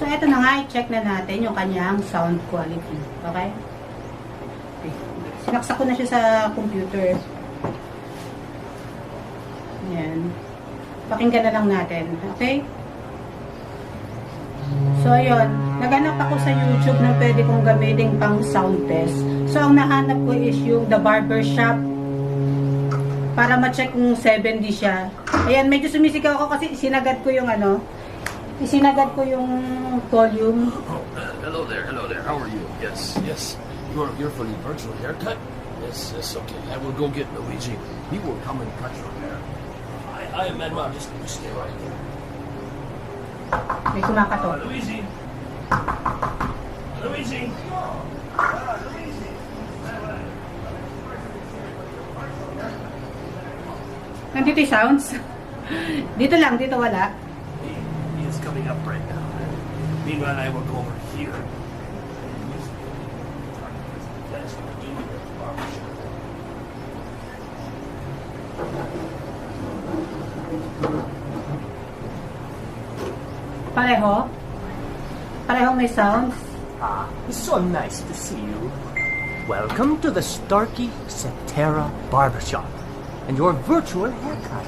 eto na nga, i-check na natin yung kanyang sound quality. Okay? Sinaksak ko na siya sa computer. Ayan. Pakinggan na lang natin. Okay? So, ayun. Naghanap ako sa YouTube na pwede kong gamitin pang sound test. So, ang nahanap ko is yung The Barber Shop para ma-check kung 70 siya. Ayan, medyo sumisigaw ako kasi sinagad ko yung isinagad ko yung volume. Oh, hello there. How are you? Yes. You're for the virtual haircut? Yes, okay. I will go get Luigi. He will come and cut your hair. I am Manuel. Just stay right there. May kumakato. Luigi! Luigi! Nandito yung sounds. Dito lang, dito wala. He is coming up right now. Meanwhile, I will go over here. That's what we do here at the barbershop. Pareho? Parehong may sounds? It's so nice to see you. Welcome to the Starkey Cetera Barbershop and your virtual haircut.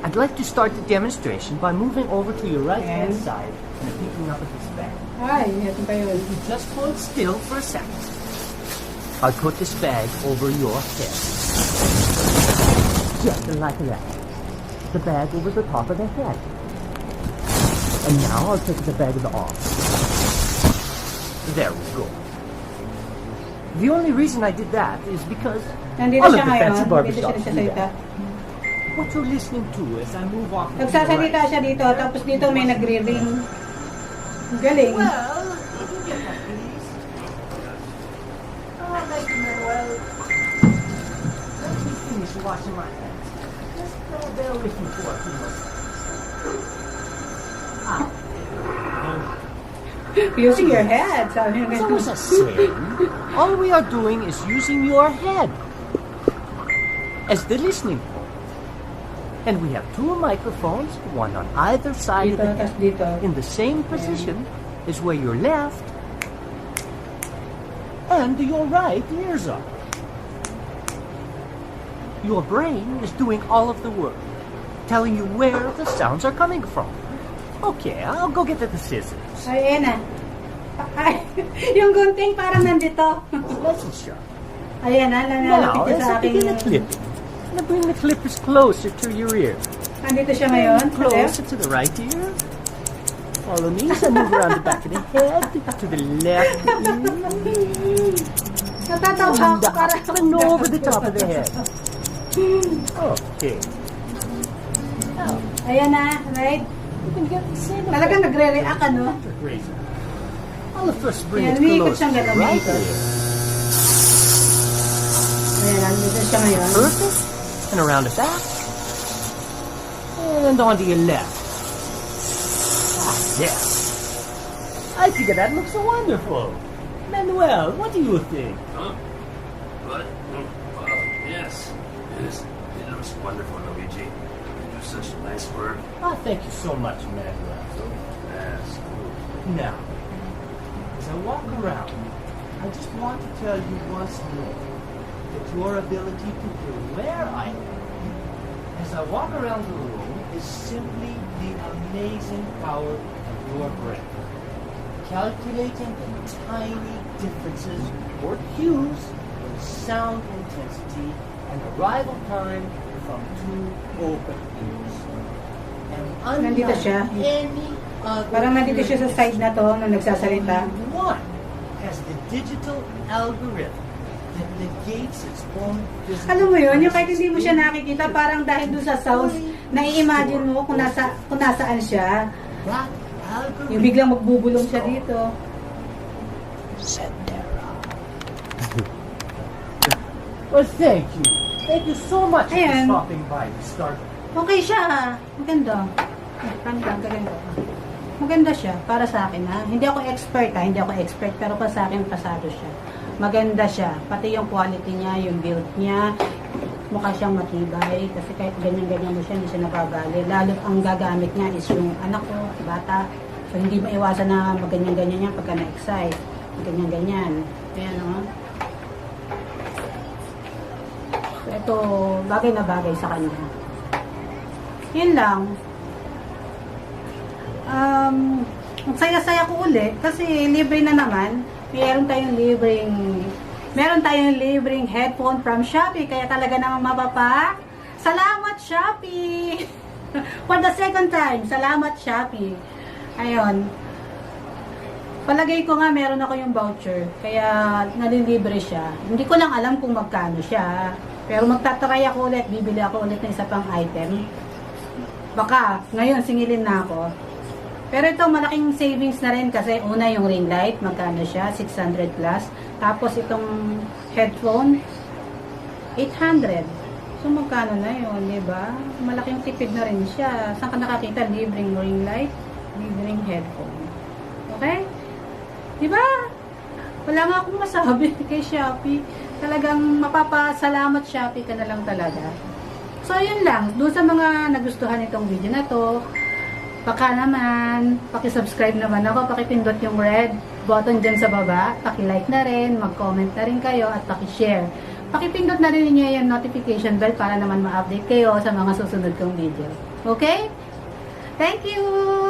I'd like to start the demonstration by moving over to your right-hand side and picking up at this bag. Ay, ito pa yun. You just hold still for a second. I'll put this bag over your head. Just like that. The bag over the top of the head. And now I'll take the bag off. There we go. The only reason I did that is because Nandito all of siya the ngayon. fancy Nandito siya barbershops do nagsasalita. that. What you're listening to as I move off to the Nagsasalita right. siya dito, tapos dito may nagre-ring. Galing. Well, you can get that, please. Oh, thank you, Manuel. Let me finish washing my hands. Just bear with me for a few minutes. Using your head. Sabi niya As I ganun. was saying, all we are doing is using your head as the listening point. And we have two microphones, one on either side Dito, of the tas head, dito. in the same position as where your left and your right ears are. Your brain is doing all of the work, telling you where the sounds are coming from. Okay, I'll go get the scissors. Ay, ayan na. Ay, yung gunting parang nandito. Let's shut. Ayan na, Now, nalalapit siya as sa I aking... begin the clipping, I'm gonna bring the clippers closer to your ear. Nandito siya ngayon. sa left. Closer to the right ear. Follow me as I move around the back of the head, to the left ear, Natatawa and ako para... up and over the top of the head. Okay. Now, Ayan na, right? you can get the same Talagang effect. nagre-react, ano? Razor. I'll first bring Ayan, it umiikot close to siyang the gano'n, right umiikot. ear. Ayan, nandito siya ngayon. Perfect. And around the back. And onto your left. Ah, yes. I think that looks so wonderful. Manuel, what do you think? Huh? What? Wow, yes. It looks wonderful, Luigi. You do such nice work. Ah, thank you so much, Manuel. Yes. Now, as I walk around, I just want to tell you once more that your ability to hear where I am as I walk around the room is simply the amazing power of your brain. Calculating the tiny differences or cues in sound intensity and arrival time from two open ears. And Nandito unlike siya. any other Parang nandito siya sa side na to, nung nagsasalita. one has the digital algorithm that negates its own physical. Alam mo yun, yung kahit hindi mo siya nakikita, parang dahil doon sa sounds, nai-imagine mo kung nasaan siya. That Yung algorithm biglang magbubulong siya dito. Well, thank you. Thank you so much for Ayan. stopping by to start. Okay siya. Maganda. Maganda. Maganda siya para sa akin ha. Hindi ako expert pero pa sa akin pasado siya. Maganda siya. Pati yung quality niya, yung build niya, mukha siyang matibay kasi kahit ganyan-ganyan mo siya, hindi siya nababali. Lalo ang gagamit niya is yung anak ko, bata. So, hindi maiwasan na maganyan-ganyan yan pagka na-excite. Ganyan-ganyan. Ayan, o. So, ito, bagay na bagay sa kanya. Yun lang. Magsaya-saya ko uli kasi libre na naman. Meron tayong libreng headphone from Shopee. Kaya talaga namang mapapa. Salamat, Shopee! For the second time, salamat, Shopee. Ayun. Palagay ko nga meron ako yung voucher. Kaya nalilibre siya. Hindi ko lang alam kung magkano siya. Pero magtatry ako ulit. Bibili ako ulit ng isa pang item. Baka ngayon singilin na ako. Pero ito malaking savings na rin kasi una yung ring light. Magkano siya? 600 plus. Tapos itong headphone 800. So magkano na yun, diba? Malaking tipid na rin siya. Saan ka nakakita? Libreng ring light, libreng headphone. Okay? Diba? Wala nga akong masabi kay Shopee. Talagang mapapasalamat Shopee ka na lang talaga. So, yun lang. Doon sa mga nagustuhan itong video na to, baka naman, pakisubscribe naman ako, pakipindot yung red button dyan sa baba, pakilike na rin, mag-comment na rin kayo, at pakishare. Pakipindot na rin niyo yung notification bell para naman ma-update kayo sa mga susunod kong video. Okay? Thank you!